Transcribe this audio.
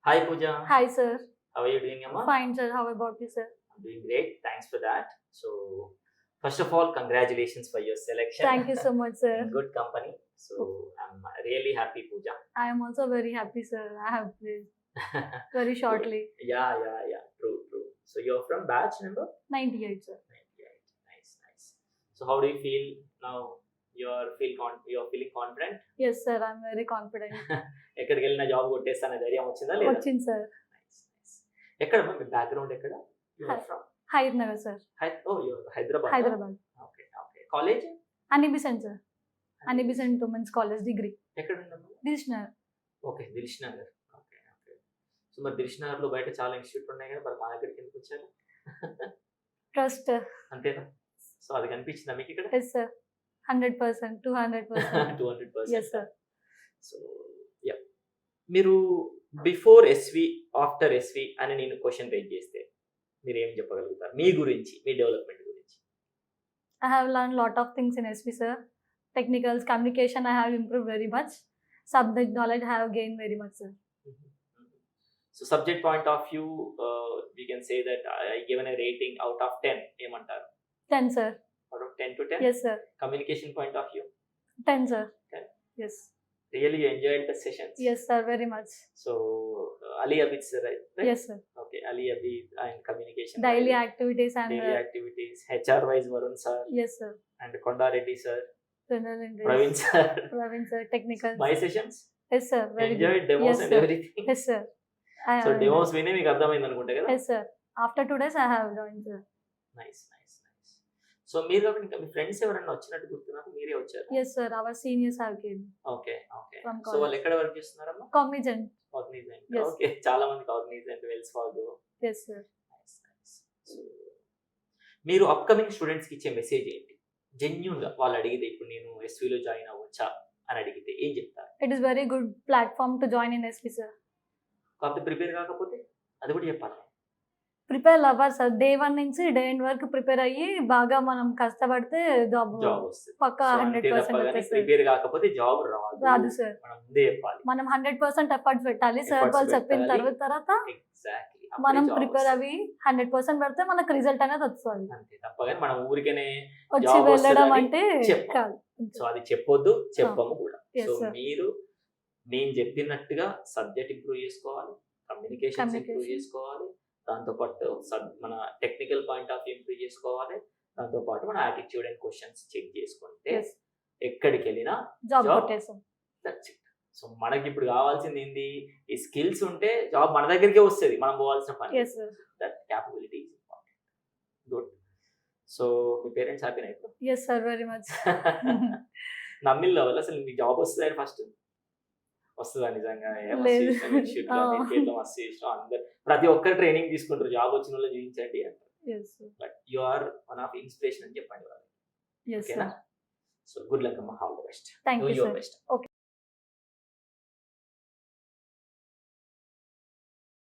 Hi Pooja, Hi, sir. how are you doing, Amma? Fine, sir. How about you, sir? I'm doing great. Thanks for that. So, first of all, congratulations for your selection Thank you so much, sir. in good company. So, I'm really happy, Pooja. I am also very happy, sir. I have played very shortly. Yeah. True. So, you're from batch number 98, sir. 98. Nice. So, how do you feel now? You're feeling confident? Yes, sir. I'm very confident. ఎక్కడికి వెళ్ళినా job కొట్టేస్తానే ధైర్యం వచ్చిందా లేదా? వచ్చింది, sir. Nice. ఎక్కడమ్మా మీ background ఎక్కడ? Hyder Nagar, sir. Hyderabad. Hyderabad. Okay. College Annie Besant, sir. Annie Besant women's college degree. ఎక్కడ ఉందమ్మా? Dilsukhnagar. Okay, Dilsukhnagar. Okay. So మరి దిల్ష్ నగర్ లో బయట చాలా ఇన్స్టిట్యూట్ ఉన్నాయి కదా, మరి మా దగ్గరికి ఎందుకు వచ్చారు? ట్రస్ట్. అంతేనా? సో అది కనిపించిందా మీకు ఇక్కడ? Yes, sir. 100%, 200%. 200%. Yes, sir. So ya, మీరు బిఫోర్ ఎస్వి ఆఫ్టర్ ఎస్వి అని నేను క్వశ్చన్ రేజ్ చేస్తే మీరు ఏం చెప్పగలుగుతారు మీ గురించి, మీ డెవలప్మెంట్ గురించి? I have learned lot of things in SV, sir. Technicals, communication, I have improved very much. Subject knowledge, I have gained very much, sir. So subject point of view we can say that I given a rating out of 10 ఏమంటారు? 10, sir. Out of 10 to 10? Yes, sir. Communication point of view? 10, sir. 10. Yes. Really you enjoyed the sessions? Yes, sir. Very much. So Ali Abid sir, right? Yes, sir. Okay, Ali Abid and communication. Daily wise, activities and daily activities. HR wise Varun sir yes, sir. and Konda Reddy sir, General English. Praveen sir. Praveen, sir. Technical. My sessions? Yes, sir. Very Enjoyed good. demos Yes, and sir. everything. Yes, sir. I So have demos వినే మీకు అర్థమైంది అనుకుంటా కదా? yes, sir. After 2 days, I have joined, sir. Nice. So మీరు కాబట్టి ఇంకా మీ friends ఎవరైనా వచ్చినట్టు గుర్తున్నారు, మీరే వచ్చారు? Yes, sir. Our seniors have came okay. from so వాళ్ళు college. ఎక్కడ వర్క్ చేస్తున్నారమ్మా? Cognizant. కాగ్నిజెంట్. Yes. ఓకే, చాలా మంది Cognizant, Wells Fargo. Yes, sir. Nice. So మీరు అప్కమింగ్ స్టూడెంట్స్ కి ఇచ్చే మెసేజ్ ఏంటి? జెన్యూన్ గా వాళ్ళు అడిగితే, ఇప్పుడు నేను ఎస్విలో జాయిన్ అవ్వచ్చా అని అడిగితే ఏం చెప్తారు? It is very good platform to join in SV, sir. కాకపోతే ప్రిపేర్ కాకపోతే అది కూడా చెప్పాలి. ప్రిపేర్ అవ్వాలి, సార్. డే 1 నుంచి డే ఎండ్ వరకు ప్రిపేర్ అయ్యి బాగా మనం కష్టపడితే జాబ్ వస్తుంది. పక్కా 100% వచ్చేస్తుంది. ప్రిపేర్ కాకపోతే జాబ్ రాదు, సార్. మనం ముందే చెప్పాలి. మనం 100% ఎఫర్ట్స్ పెట్టాలి. సార్ Efforts వాళ్ళు చెప్పిన పెట్టాలి. తర్వాత ఎగ్జాక్ట్లీ మనం ప్రిపేర్ అవి 100% పెడితే మనకు రిజల్ట్ అనేది వస్తుంది. అంతే, తప్పగానే మనం ఊరికనే వచ్చి Job వెళ్ళడం వస్తదని అంటే చెప్పం. కాదు. సో అది చెప్పొద్దు, చెప్పము కూడా. Yes, so sir. మీరు నేను చెప్పినట్టుగా సబ్జెక్ట్ ఇంప్రూవ్ చేసుకోవాలి, కమ్యూనికేషన్ ఇంప్రూవ్ Communication. చేసుకోవాలి, దాంతోపాటు మన technical point of view improve చేసుకోవాలి, దాంతోపాటు మన యాటిట్యూడ్ అండ్ క్వశ్చన్స్ చెక్ చేసుకుంటే Yes. ఎక్కడికి వెళ్ళినా జాబ్ Job. కొట్టేసాం. That's it. సో మనకి ఇప్పుడు కావాల్సింది ఏంది? ఈ స్కిల్స్ ఉంటే జాబ్ మన దగ్గరికే వస్తుంది, మనం పోవాల్సిన పని. Yes, sir. That capability is important. Good. So మీ పేరెంట్స్ హ్యాపీనా ఇప్పుడు? Yes, sir. Very much. నమ్మిల్ వాళ్ళు అసలు మీకు జాబ్ వస్తుందని ఫస్ట్ వస్తుందా నిజంగా? లేదు. మస్తు ఇష్టం అందరు, ప్రతి ఒక్కరు ట్రైనింగ్ తీసుకుంటారు, జాబ్ వచ్చిన వాళ్ళు చూపించండి అంటారు. Yes, sir. But you are one of inspiration అని చెప్పండి వాళ్ళు. ఎస్, ఓకేనా? సార్. సో గుడ్ లక్ అమ్మా, all the best. Thank do you, your sir. Best. Okay.